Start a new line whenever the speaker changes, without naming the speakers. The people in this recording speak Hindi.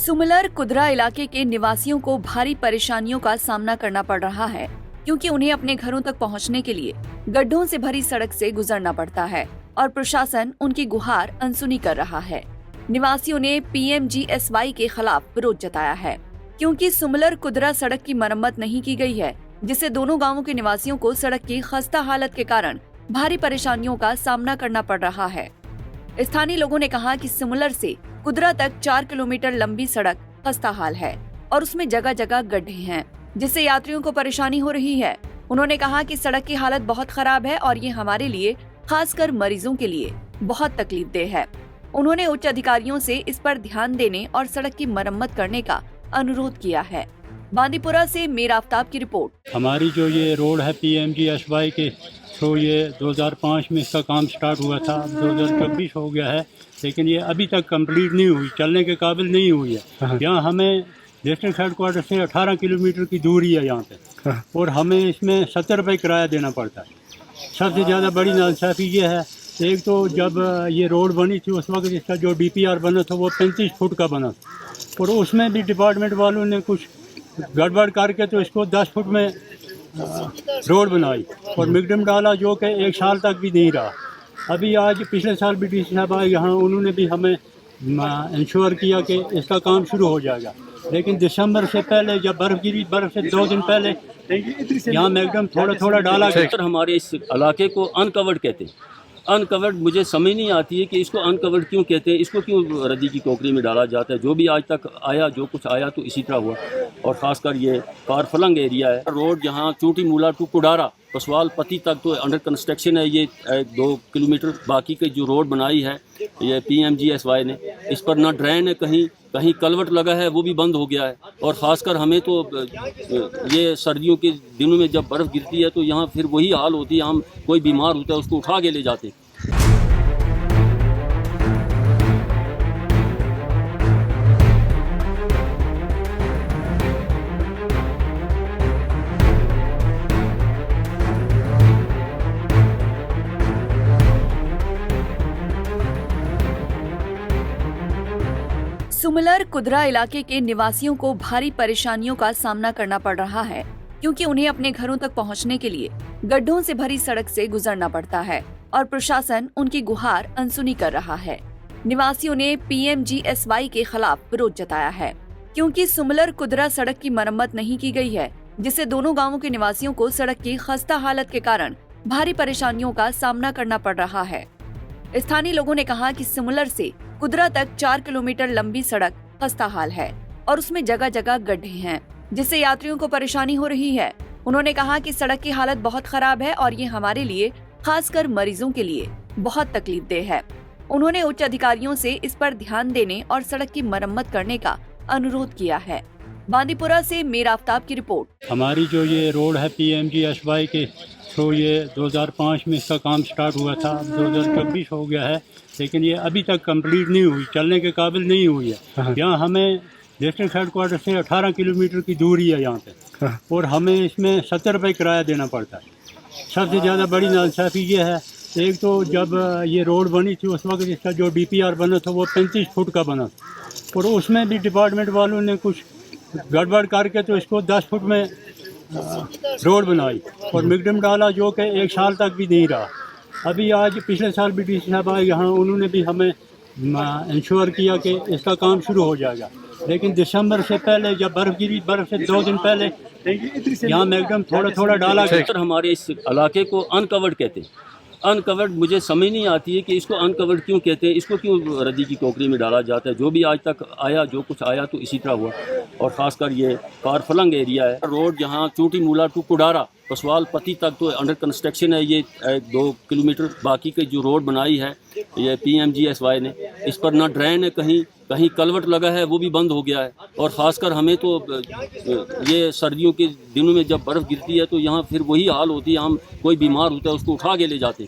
सुमलर कुदरा इलाके के निवासियों को भारी परेशानियों का सामना करना पड़ रहा है क्योंकि उन्हें अपने घरों तक पहुंचने के लिए गड्ढों से भरी सड़क से गुजरना पड़ता है और प्रशासन उनकी गुहार अनसुनी कर रहा है। निवासियों ने PMGSY के खिलाफ विरोध जताया है क्योंकि सुमलर कुदरा सड़क की मरम्मत नहीं की गई है, जिससे दोनों गांवों के निवासियों को सड़क की खस्ता हालत के कारण भारी परेशानियों का सामना करना पड़ रहा है। स्थानीय लोगों ने कहा कि सुमलर से कुदरा तक 4 किलोमीटर लंबी सड़क खस्ता हाल है और उसमें जगह जगह गड्ढे हैं, जिससे यात्रियों को परेशानी हो रही है। उन्होंने कहा कि सड़क की हालत बहुत खराब है और ये हमारे लिए, खासकर मरीजों के लिए, बहुत तकलीफदेह है। उन्होंने उच्च अधिकारियों से इस पर ध्यान देने और सड़क की मरम्मत करने का अनुरोध किया है। बांदीपुरा से मीर आफ्ताब की रिपोर्ट।
हमारी जो ये रोड है PMGSY के थ्रू, ये 2005 में इसका काम स्टार्ट हुआ था, 2024 हो गया है, लेकिन ये अभी तक कंप्लीट नहीं हुई, चलने के काबिल नहीं हुई है। यहाँ हमें डिस्ट्रिक्ट हेडक्वार्टर से 18 किलोमीटर की दूरी है यहाँ पे, और हमें इसमें 70 रुपये किराया देना पड़ता है। सबसे ज़्यादा बड़ी नाइंसाफ़ी ये है, एक तो जब ये रोड बनी थी उस वक्त इसका जो DPR बना था वो 35 फुट का बना था, और उसमें भी डिपार्टमेंट वालों ने कुछ गड़बड़ करके तो इसको 10 फुट में रोड बनाई और मिगडम डाला, जो कि 1 साल तक भी नहीं रहा। अभी आज पिछले साल भी DC साहब आए यहाँ, उन्होंने भी हमें इंश्योर किया कि इसका काम शुरू हो जाएगा, लेकिन दिसंबर से पहले जब बर्फ़ गिरी, बर्फ़ से 2 दिन पहले यहाँ मैगडम थोड़ा थोड़ा डाला गया।
हमारे इस इलाके को अनकवर्ड कहते हैं। अनकवर्ड मुझे समझ नहीं आती है कि इसको अनकवर्ड क्यों कहते हैं, इसको क्यों रद्दी की टोकरी में डाला जाता है। जो भी आज तक आया, जो कुछ आया तो इसी तरह हुआ, और ख़ासकर ये कारफलंग एरिया है। रोड जहाँ चूटी मूला टू कुडारा पसवाल पति तक तो अंडर कंस्ट्रक्शन है। ये 2 किलोमीटर बाकी की जो रोड बनाई है ये PMGSY ने, इस पर ना ड्रेन है, कहीं कहीं कलवट लगा है, वो भी बंद हो गया है। और ख़ासकर हमें तो ये सर्दियों के दिनों में जब बर्फ़ गिरती है तो यहाँ फिर वही हाल होती है। हम कोई बीमार होता है उसको उठा के ले जाते।
सुमलर कुदरा इलाके के निवासियों को भारी परेशानियों का सामना करना पड़ रहा है क्योंकि उन्हें अपने घरों तक पहुंचने के लिए गड्ढों से भरी सड़क से गुजरना पड़ता है और प्रशासन उनकी गुहार अनसुनी कर रहा है। निवासियों ने PMGSY के खिलाफ विरोध जताया है क्योंकि सुमलर कुदरा सड़क की मरम्मत नहीं की गई है, जिससे दोनों गांवों के निवासियों को सड़क की खस्ता हालत के कारण भारी परेशानियों का सामना करना पड़ रहा है। स्थानीय लोगों ने कहा कि सुमलर से कुदरा तक 4 किलोमीटर लंबी सड़क खस्ता हाल है और उसमें जगह जगह गड्ढे हैं, जिससे यात्रियों को परेशानी हो रही है। उन्होंने कहा कि सड़क की हालत बहुत खराब है और ये हमारे लिए, खासकर मरीजों के लिए, बहुत तकलीफदेह है। उन्होंने उच्च अधिकारियों से इस पर ध्यान देने और सड़क की मरम्मत करने का अनुरोध किया है। बांदीपुरा से मीर आफ्ताब की रिपोर्ट।
हमारी जो ये रोड है PMGSY के थ्रू, ये 2005 में इसका काम स्टार्ट हुआ था, 2024 हो गया है, लेकिन ये अभी तक कंप्लीट नहीं हुई, चलने के काबिल नहीं हुई है। यहाँ हमें डिस्ट्रिक्ट हेडक्वार्टर से 18 किलोमीटर की दूरी है यहाँ पे, और हमें इसमें 70 रुपये किराया देना पड़ता है। सबसे ज़्यादा बड़ी नाइंसाफ़ी ये है, एक तो जब ये रोड बनी थी उस वक्त इसका जो DPR बना था वो 35 फुट का बना था, और उसमें भी डिपार्टमेंट वालों ने कुछ गड़बड़ करके तो इसको 10 फुट में रोड बनाई और मिगडम डाला, जो कि 1 साल तक भी नहीं रहा। अभी आज पिछले साल भी DC साहब आए यहाँ, उन्होंने भी हमें इंश्योर किया कि इसका काम शुरू हो जाएगा, लेकिन दिसंबर से पहले जब बर्फ़ गिरी, बर्फ़ से 2 दिन पहले यहाँ मैगडम थोड़ा थोड़ा डाला गया।
हमारे इस इलाके को अनकवर्ड कहते हैं। अनकवर्ड मुझे समझ नहीं आती है कि इसको अनकवर्ड क्यों कहते हैं, इसको क्यों रद्दी की टोकरी में डाला जाता है। जो भी आज तक आया, जो कुछ आया तो इसी तरह हुआ, और ख़ासकर ये कारफलंग एरिया है। रोड जहाँ चूटी मूला टू कुडारा पसवाल पति तक तो अंडर कंस्ट्रक्शन है। ये 2 किलोमीटर बाकी की जो रोड बनाई है ये PMGSY ने, इस पर ना ड्रेन है, कहीं कहीं कलवट लगा है, वो भी बंद हो गया है। और ख़ासकर हमें तो ये सर्दियों के दिनों में जब बर्फ़ गिरती है तो यहाँ फिर वही हाल होती है। हम कोई बीमार होता है उसको उठा के ले जाते।